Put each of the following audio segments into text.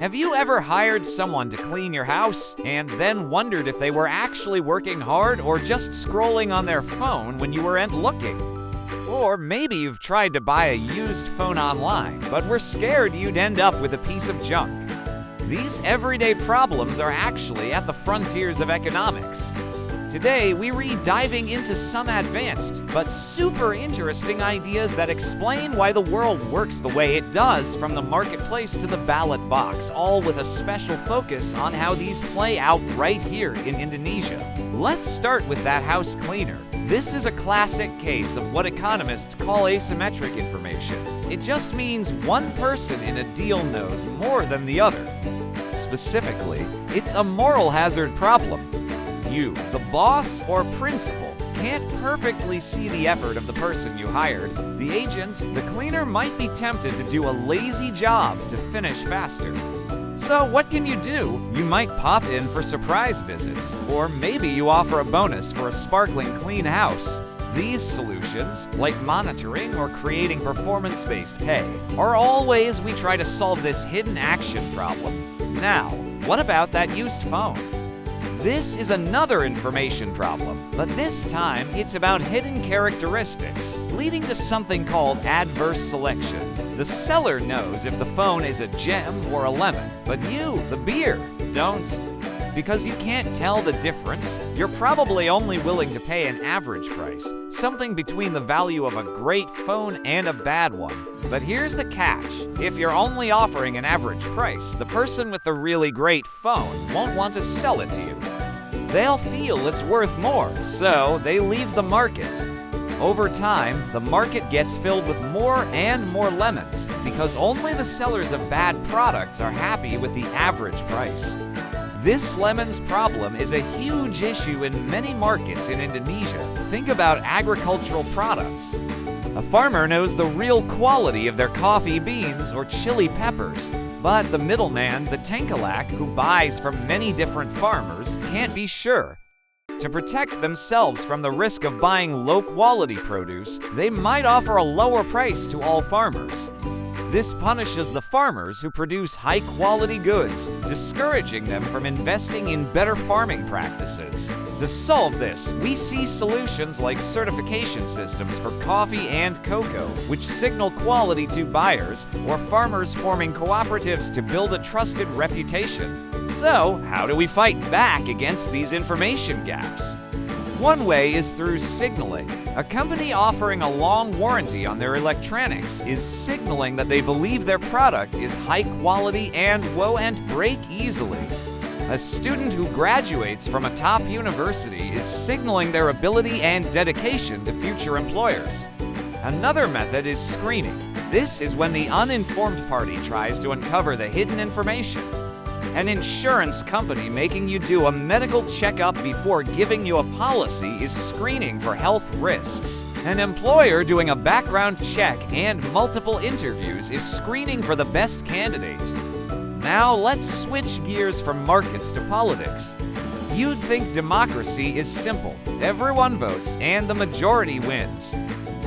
Have you ever hired someone to clean your house and then wondered if they were actually working hard or just scrolling on their phone when you weren't looking? Or maybe you've tried to buy a used phone online, but were scared you'd end up with a piece of junk. These everyday problems are actually at the frontiers of economics. Today, we read diving into some advanced but super interesting ideas that explain why the world works the way it does, from the marketplace to the ballot box, all with a special focus on how these play out right here in Indonesia. Let's start with that house cleaner. This is a classic case of what economists call asymmetric information. It just means one person in a deal knows more than the other. Specifically, it's a moral hazard problem. You, the boss or principal, can't perfectly see the effort of the person you hired. The agent, the cleaner, might be tempted to do a lazy job to finish faster. So what can you do? You might pop in for surprise visits, or maybe you offer a bonus for a sparkling clean house. These solutions, like monitoring or creating performance-based pay, are all ways we try to solve this hidden action problem. Now, what about that used phone? This is another information problem, but this time it's about hidden characteristics, leading to something called adverse selection. The seller knows if the phone is a gem or a lemon, but you, the beer, don't. Because you can't tell the difference, you're probably only willing to pay an average price, something between the value of a great phone and a bad one. But here's the catch. If you're only offering an average price, the person with the really great phone won't want to sell it to you. They'll feel it's worth more, so they leave the market. Over time, the market gets filled with more and more lemons, because only the sellers of bad products are happy with the average price. This lemons problem is a huge issue in many markets in Indonesia. Think about agricultural products. A farmer knows the real quality of their coffee beans or chili peppers, but the middleman, the tengkulak, who buys from many different farmers, can't be sure. To protect themselves from the risk of buying low-quality produce, they might offer a lower price to all farmers. This punishes the farmers who produce high-quality goods, discouraging them from investing in better farming practices. To solve this, we see solutions like certification systems for coffee and cocoa, which signal quality to buyers, or farmers forming cooperatives to build a trusted reputation. So, how do we fight back against these information gaps? One way is through signaling. A company offering a long warranty on their electronics is signaling that they believe their product is high quality and won't break easily. A student who graduates from a top university is signaling their ability and dedication to future employers. Another method is screening. This is when the uninformed party tries to uncover the hidden information. An insurance company making you do a medical checkup before giving you a policy is screening for health risks. An employer doing a background check and multiple interviews is screening for the best candidate. Now let's switch gears from markets to politics. You'd think democracy is simple. Everyone votes and the majority wins.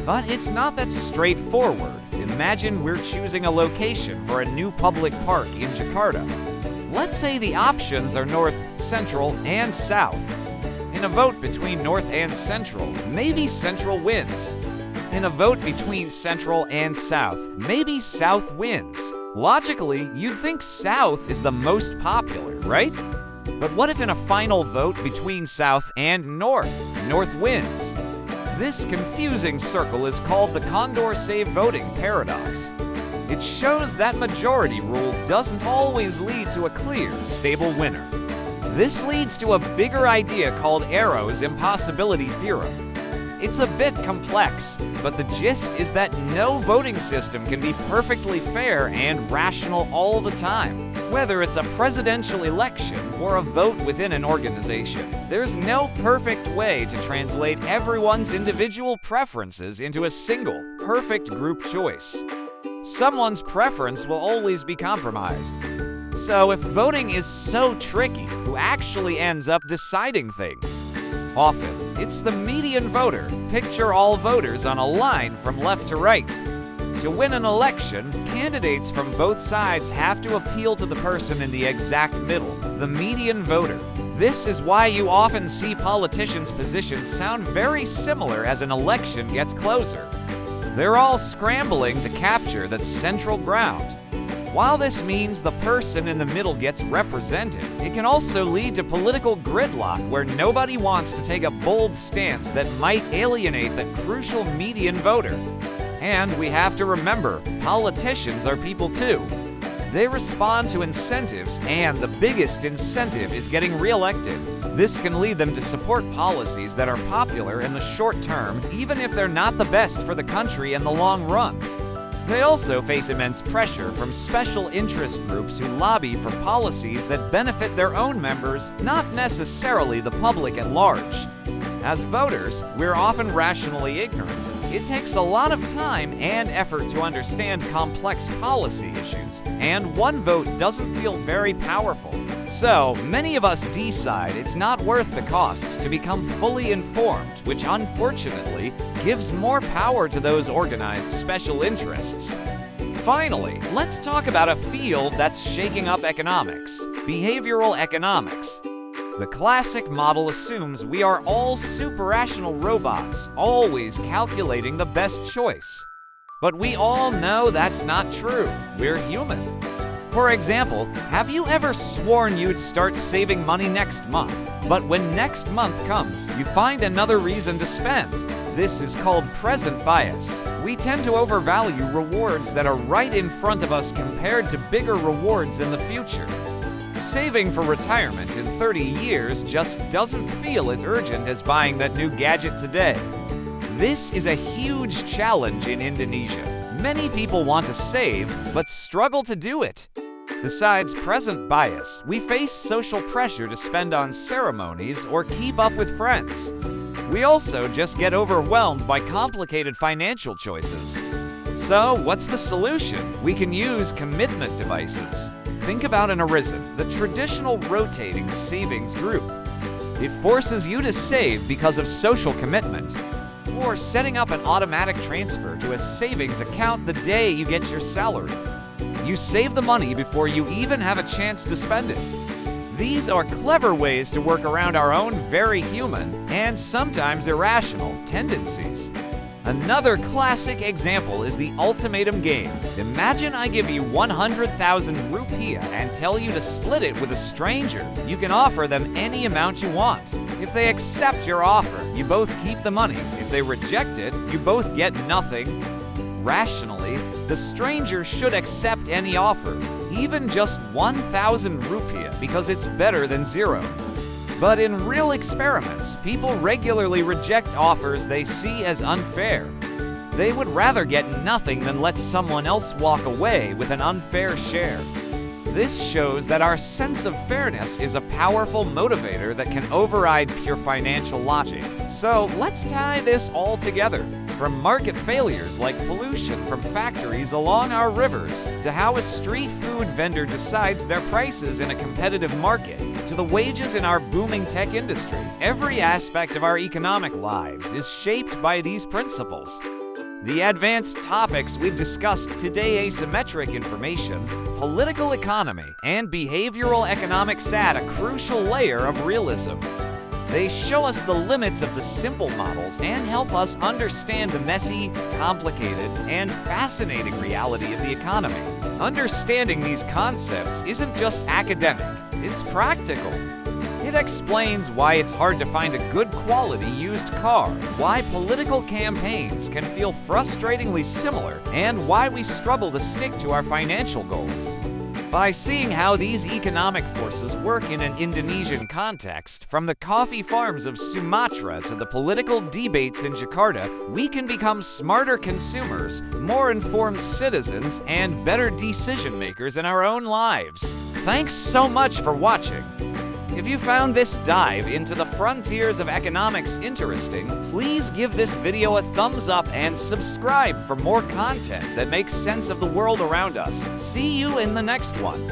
But it's not that straightforward. Imagine we're choosing a location for a new public park in Jakarta. Let's say the options are north, central, and south. In a vote between north and central, maybe central wins. In a vote between central and south, maybe south wins. Logically, you'd think south is the most popular, right? But what if in a final vote between south and north, north wins? This confusing circle is called the Condorcet voting paradox. It shows that majority rule doesn't always lead to a clear, stable winner. This leads to a bigger idea called Arrow's impossibility theorem. It's a bit complex, but the gist is that no voting system can be perfectly fair and rational all the time. Whether it's a presidential election or a vote within an organization, there's no perfect way to translate everyone's individual preferences into a single, perfect group choice. Someone's preference will always be compromised. So if voting is so tricky, who actually ends up deciding things? Often, it's the median voter. Picture all voters on a line from left to right. To win an election, candidates from both sides have to appeal to the person in the exact middle, the median voter. This is why you often see politicians' positions sound very similar as an election gets closer. They're all scrambling to capture that central ground. While this means the person in the middle gets represented, it can also lead to political gridlock where nobody wants to take a bold stance that might alienate the crucial median voter. And we have to remember, politicians are people too. They respond to incentives, and the biggest incentive is getting reelected. This can lead them to support policies that are popular in the short term, even if they're not the best for the country in the long run. They also face immense pressure from special interest groups who lobby for policies that benefit their own members, not necessarily the public at large. As voters, we're often rationally ignorant. It takes a lot of time and effort to understand complex policy issues, and one vote doesn't feel very powerful. So, many of us decide it's not worth the cost to become fully informed, which unfortunately gives more power to those organized special interests. Finally, let's talk about a field that's shaking up economics: behavioral economics. The classic model assumes we are all super-rational robots, always calculating the best choice. But we all know that's not true. We're human. For example, have you ever sworn you'd start saving money next month, but when next month comes, you find another reason to spend? This is called present bias. We tend to overvalue rewards that are right in front of us compared to bigger rewards in the future. Saving for retirement in 30 years just doesn't feel as urgent as buying that new gadget today. This is a huge challenge in Indonesia. Many people want to save, but struggle to do it. Besides present bias, we face social pressure to spend on ceremonies or keep up with friends. We also just get overwhelmed by complicated financial choices. So, what's the solution? We can use commitment devices. Think about an Arisen, the traditional rotating savings group. It forces you to save because of social commitment. Or setting up an automatic transfer to a savings account the day you get your salary. You save the money before you even have a chance to spend it. These are clever ways to work around our own very human, and sometimes irrational, tendencies. Another classic example is the ultimatum game. Imagine I give you 100,000 rupiah and tell you to split it with a stranger. You can offer them any amount you want. If they accept your offer, you both keep the money. If they reject it, you both get nothing. Rationally, the stranger should accept any offer, even just 1,000 rupiah, because it's better than zero. But in real experiments, people regularly reject offers they see as unfair. They would rather get nothing than let someone else walk away with an unfair share. This shows that our sense of fairness is a powerful motivator that can override pure financial logic. So let's tie this all together. From market failures like pollution from factories along our rivers, to how a street food vendor decides their prices in a competitive market, to the wages in our booming tech industry, every aspect of our economic lives is shaped by these principles. The advanced topics we've discussed today: asymmetric information, political economy, and behavioral economics add a crucial layer of realism. They show us the limits of the simple models and help us understand the messy, complicated, and fascinating reality of the economy. Understanding these concepts isn't just academic, it's practical. It explains why it's hard to find a good quality used car, why political campaigns can feel frustratingly similar, and why we struggle to stick to our financial goals. By seeing how these economic forces work in an Indonesian context, from the coffee farms of Sumatra to the political debates in Jakarta, we can become smarter consumers, more informed citizens, and better decision makers in our own lives. Thanks so much for watching. If you found this dive into the frontiers of economics interesting, please give this video a thumbs up and subscribe for more content that makes sense of the world around us. See you in the next one.